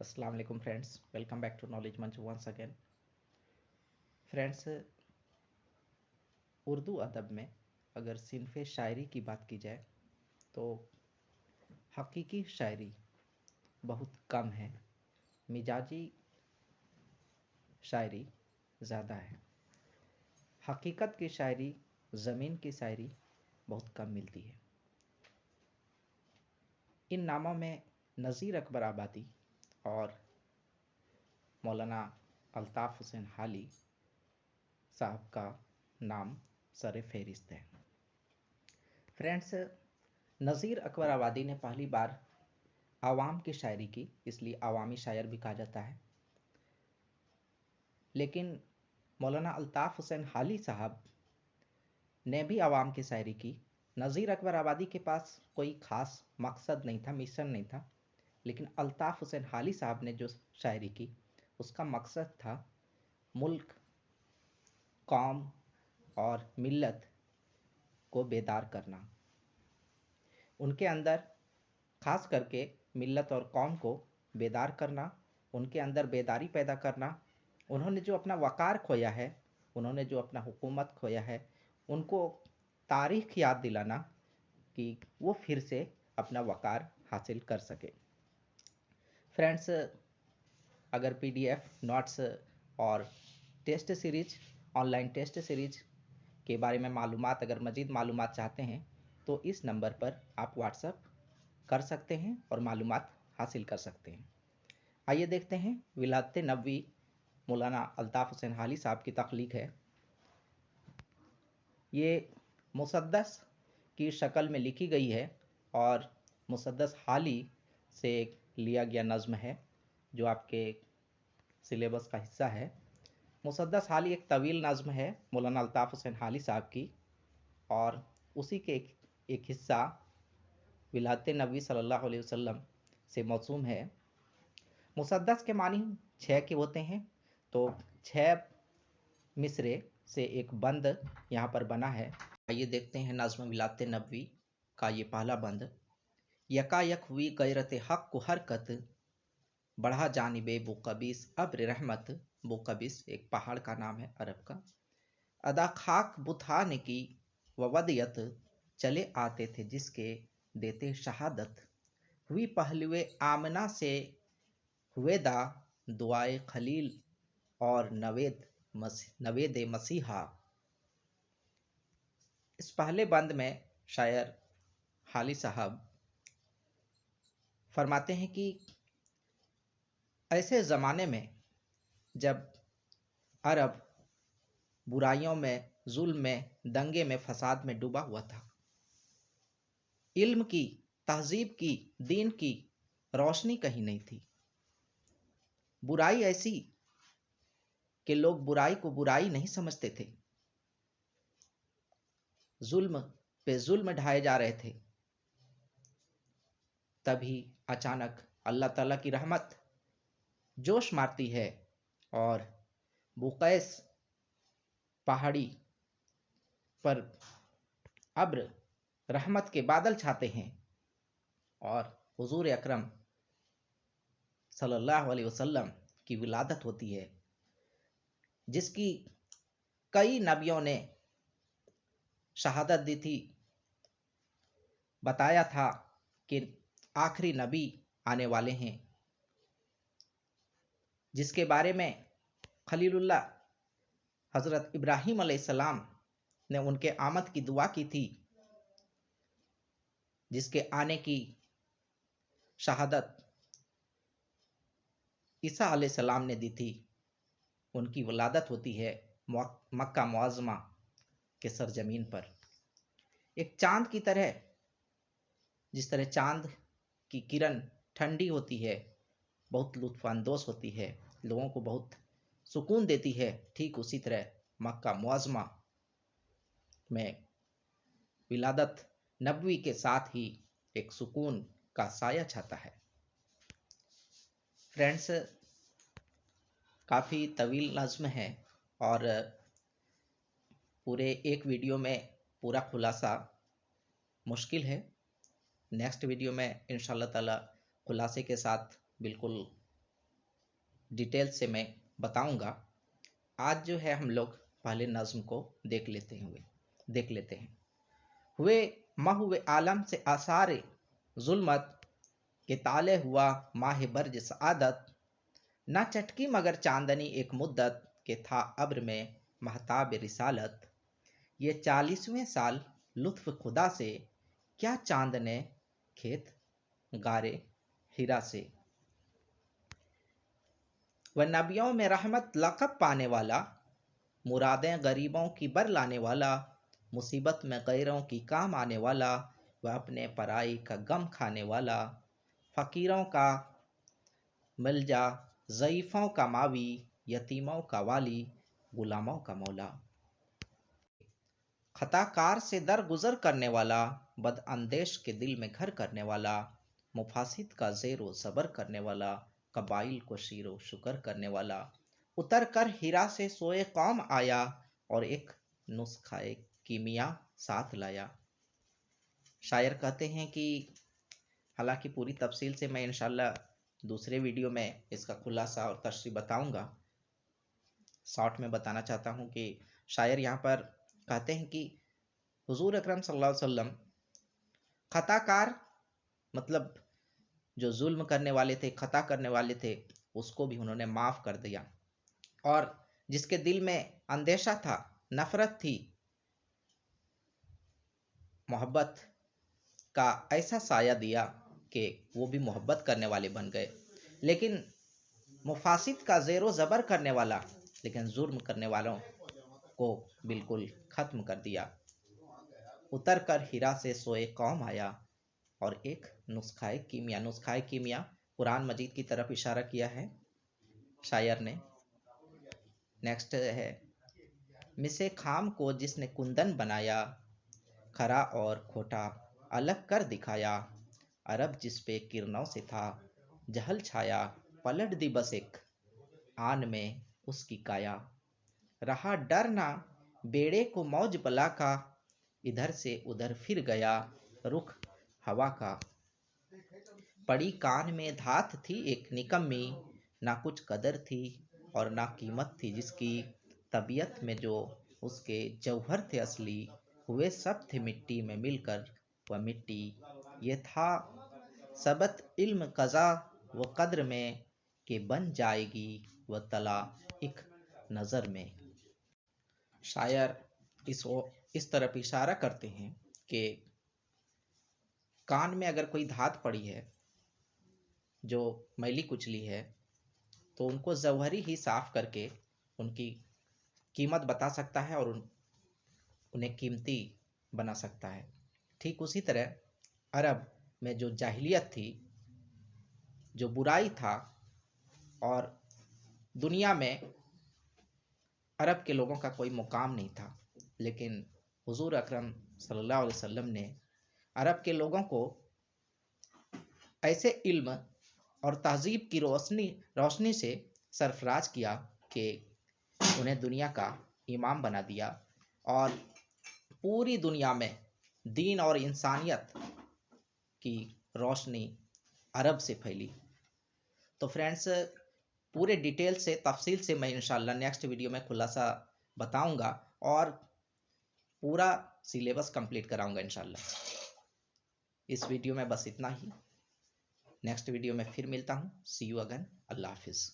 अस्सलाम वालेकुम friends, welcome back to Knowledge Manch once again. Friends, Urdu अदब में अगर सिनफ़े शायरी की बात की जाए तो हकीकी शायरी बहुत कम है, मिजाजी शायरी ज़्यादा है। हकीकत की शायरी, ज़मीन की शायरी बहुत कम मिलती है। इन नामों में नज़ीर अकबर आबादी और मौलाना अल्ताफ़ हुसैन हाली साहब का नाम सर फहरिस्त है। फ्रेंड्स, नज़ीर अकबर आबादी ने पहली बार आवाम की शायरी की, इसलिए आवामी शायर भी कहा जाता है। लेकिन मौलाना अल्ताफ़ हुसैन हाली साहब ने भी आवाम की शायरी की। नज़ीर अकबर आबादी के पास कोई ख़ास मकसद नहीं था, मिशन नहीं था, लेकिन अल्ताफ़ हुसैन हाली साहब ने जो शायरी की उसका मकसद था मुल्क, कौम और मिल्लत को बेदार करना। उनके अंदर ख़ास करके मिल्लत और कौम को बेदार करना, उनके अंदर बेदारी पैदा करना। उन्होंने जो अपना वक़ार खोया है, उन्होंने जो अपना हुकूमत खोया है, उनको तारीख़ याद दिलाना कि वो फिर से अपना वक़ार हासिल कर सके। फ्रेंड्स, अगर पीडीएफ, नोट्स और test series, online test series के बारे में मालूमात, अगर मज़ीद मालूमात चाहते हैं तो इस नंबर पर आप व्हाट्सएप कर सकते हैं और मालूमात हासिल कर सकते हैं। आइए देखते हैं, विलादत नबवी मौलाना अल्ताफ़ हुसैन हाली साहब की तख्लीक है। ये मुसद्दस की शक्ल में लिखी गई है और मुसद्दस हाली से लिया गया नज़्म है जो आपके सिलेबस का हिस्सा है। मुसद्दस हाली एक तवील नज़्म है मौलाना अल्ताफ़ हुसैन हाली साहब की, और उसी के एक हिस्सा विलादत नबी सल्लल्लाहु अलैहि वसल्लम से मौसूम है। मुसद्दस के मानी 6 के होते हैं, तो 6 मिसरे से एक बंद यहाँ पर बना है। आइए देखते हैं नज़्म विलादत नबवी का ये पहला बंद। यकायक हुई गैरत हक को हरकत, बढ़ा जानिबे बुकबिस अब्र रहमत। बुकबिस एक पहाड़ का नाम है अरब का। अदा खाक बुथाने की ववदियत, चले आते थे जिसके देते शहादत। हुई पहलुए आमना से हुएदा, दुआए खलील और नवेद मसीहा। इस पहले बंद में शायर हाली साहब फरमाते हैं कि ऐसे ज़माने में जब अरब बुराइयों में, जुल्म में, दंगे में, फसाद में डूबा हुआ था, इल्म की, तहजीब की, दीन की रोशनी कहीं नहीं थी। बुराई ऐसी कि लोग बुराई को बुराई नहीं समझते थे, जुल्म पे जुल्म ढाए जा रहे थे। तभी अचानक अल्लाह ताला की रहमत जोश मारती है और बुकैस पहाड़ी पर अब्र रहमत के बादल छाते हैं और हुजूर अकरम सल्लल्लाहु अलैहि वसल्लम की विलादत होती है, जिसकी कई नबियों ने शहादत दी थी। बताया था कि आखिरी नबी आने वाले हैं, जिसके बारे में खलीलुल्लाह हज़रत इब्राहीम अलैहिस्सलाम ने उनके आमद की दुआ की थी, जिसके आने की शहादत ईसा अलैहिस्सलाम ने दी थी। उनकी वलादत होती है मक्का मुअज़्ज़मा के सरजमीन पर। एक चांद की तरह, जिस तरह चांद की किरण ठंडी होती है, बहुत लुत्फ़अंदोज़ होती है, लोगों को बहुत सुकून देती है, ठीक उसी तरह मक्का मुअज़्ज़मा में विलादत नबवी के साथ ही एक सुकून का साया छाता है। फ्रेंड्स, काफ़ी तवील नज़्म है और पूरे एक वीडियो में पूरा खुलासा मुश्किल है। नेक्स्ट वीडियो में इंशाल्लाह ताला खुलासे के साथ बिल्कुल डिटेल से मैं बताऊंगा। आज जो है हम लोग पहले नज्म को देख लेते हैं। हुए हुए आलम से आसार जुल्मत के ताले हुआ माह बर्ज सआदत, ना चटकी मगर चांदनी एक मुद्दत के था अब्र में महताब रिसालत। ये 40वें साल लुत्फ खुदा से, क्या चांद ने खेत गारे हीरा से। वह नबियों में रहमत लक़ब पाने वाला, मुरादें गरीबों की बर लाने वाला, मुसीबत में गैरों की काम आने वाला, वह अपने पराई का गम खाने वाला, फ़कीरों का मिलजा, ज़ईफ़ों का मावी, यतीमों का वाली, गुलामों का मौला। खताकार से दर गुजर करने वाला, बदअंदेश के दिल में घर करने वाला, मुफासिद का ज़ेरो सबर करने वाला, कबाइल को शीरो शुकर करने वाला, उतर कर हीरा से सोए कौम आया और एक नुस्खाए कीमिया साथ लाया। शायर कहते हैं कि हालांकि पूरी तफसील से मैं इंशाल्लाह दूसरे वीडियो में इसका खुलासा और तशरीह बताऊंगा, शॉर्ट में बताना चाहता हूं कि शायर यहाँ पर कहते हैं कि हुजूर अकरम सल्लल्लाहु अलैहि वसल्लम खताकार, मतलब जो जुल्म करने वाले थे, खता करने वाले थे, उसको भी उन्होंने माफ़ कर दिया, और जिसके दिल में अंदेशा था, नफरत थी, मोहब्बत का ऐसा साया दिया कि वो भी मोहब्बत करने वाले बन गए। लेकिन मुफासिद का ज़ेरो ज़बर करने वाला, लेकिन जुर्म करने वालों को बिल्कुल ख़त्म कर दिया। उतर कर हीरा से सोए कौम आया और एक नुस्खाए कीमिया कुरान मजीद की तरफ इशारा किया है शायर ने। नेक्स्ट है, मिसे खाम को जिसने कुंदन बनाया, खरा और खोटा अलग कर दिखाया, अरब जिस पे किरणों से था जहल छाया, पलट दी बस एक आन में उसकी काया। रहा डर ना बेड़े को मौज बला का, इधर से उधर फिर गया रुख हवा का। पड़ी कान में धात थी एक निकम्मी, ना कुछ कदर थी और ना कीमत थी जिसकी, तबीयत में जो उसके जौहर थे असली, हुए सब थे मिट्टी में मिलकर वह मिट्टी। ये था सबत इल्म कज़ा व कद्र में, कि बन जाएगी वह तला एक नज़र में। शायर इस तरफ इशारा करते हैं कि कान में अगर कोई धात पड़ी है जो मैली कुचली है, तो उनको जौहरी ही साफ करके उनकी कीमत बता सकता है और उन्हें कीमती बना सकता है। ठीक उसी तरह अरब में जो जाहिलियत थी, जो बुराई था, और दुनिया में अरब के लोगों का कोई मुकाम नहीं था, लेकिन हुजूर अकरम सल्लल्लाहु अलैहि वसल्लम ने अरब के लोगों को ऐसे इल्म और तहजीब की रोशनी से सरफराज किया कि उन्हें दुनिया का इमाम बना दिया, और पूरी दुनिया में दीन और इंसानियत की रोशनी अरब से फैली। तो फ्रेंड्स, पूरे डिटेल से तफसील से मैं इंशाल्लाह नेक्स्ट वीडियो में खुलासा बताऊंगा और पूरा सिलेबस कंप्लीट कराऊंगा इंशाल्लाह। इस वीडियो में बस इतना ही। नेक्स्ट वीडियो में फिर मिलता हूँ। सी यू अगेन। अल्लाह हाफिज़।